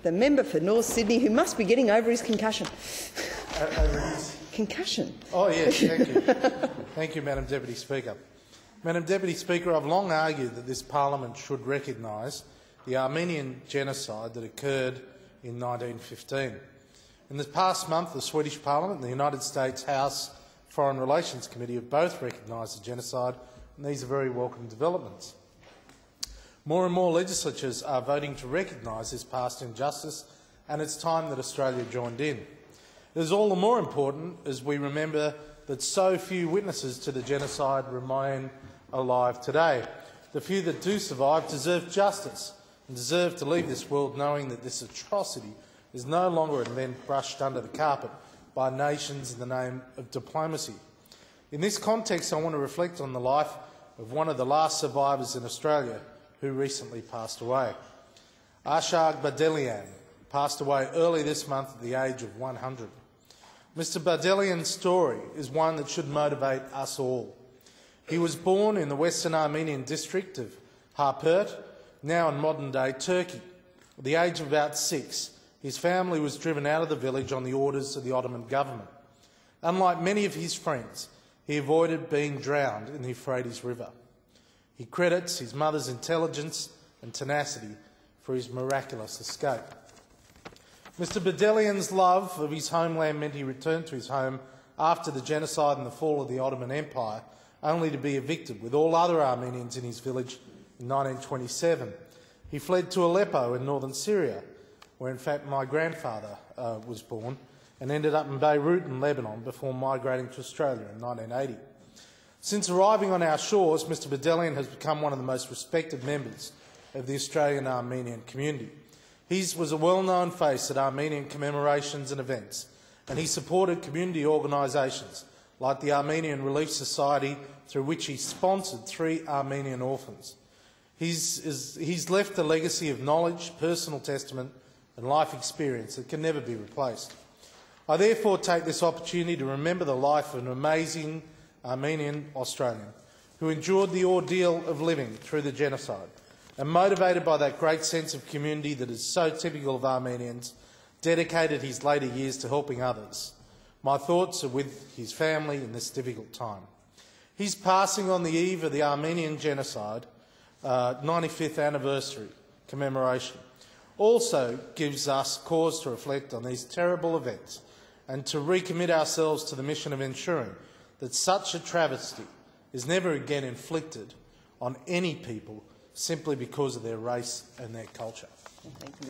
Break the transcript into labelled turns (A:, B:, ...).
A: the member for North Sydney, who must be getting over his concussion. Concussion.
B: Oh, yes, thank you. Thank you, Madam Deputy Speaker. Madam Deputy Speaker, I've long argued that this parliament should recognise the Armenian Genocide that occurred in 1915. In the past month, the Swedish Parliament and the United States House Foreign Relations Committee have both recognised the genocide, and these are very welcome developments. More and more legislatures are voting to recognise this past injustice, and it's time that Australia joined in. It is all the more important as we remember that so few witnesses to the genocide remain alive today. The few that do survive deserve justice and deserve to leave this world knowing that this atrocity is no longer an event brushed under the carpet by nations in the name of diplomacy. In this context, I want to reflect on the life of one of the last survivors in Australia who recently passed away. Arshag Badelian passed away early this month at the age of 100. Mr. Badelian's story is one that should motivate us all. He was born in the Western Armenian district of Harpert, now in modern-day Turkey. At the age of about 6, his family was driven out of the village on the orders of the Ottoman government. Unlike many of his friends, he avoided being drowned in the Euphrates River. He credits his mother's intelligence and tenacity for his miraculous escape. Mr. Badelian's love of his homeland meant he returned to his home after the genocide and the fall of the Ottoman Empire, only to be evicted with all other Armenians in his village in 1927. He fled to Aleppo in northern Syria, where in fact my grandfather was born, and ended up in Beirut in Lebanon before migrating to Australia in 1980. Since arriving on our shores, Mr. Badelian has become one of the most respected members of the Australian Armenian community. He was a well-known face at Armenian commemorations and events, and he supported community organisations like the Armenian Relief Society, through which he sponsored 3 Armenian orphans. He's left a legacy of knowledge, personal testament and life experience that can never be replaced. I therefore take this opportunity to remember the life of an amazing Armenian Australian who endured the ordeal of living through the genocide and, motivated by that great sense of community that is so typical of Armenians, dedicated his later years to helping others. My thoughts are with his family in this difficult time. His passing on the eve of the Armenian Genocide 95th anniversary commemoration also gives us cause to reflect on these terrible events and to recommit ourselves to the mission of ensuring that such a travesty is never again inflicted on any people simply because of their race and their culture.
A: Thank you.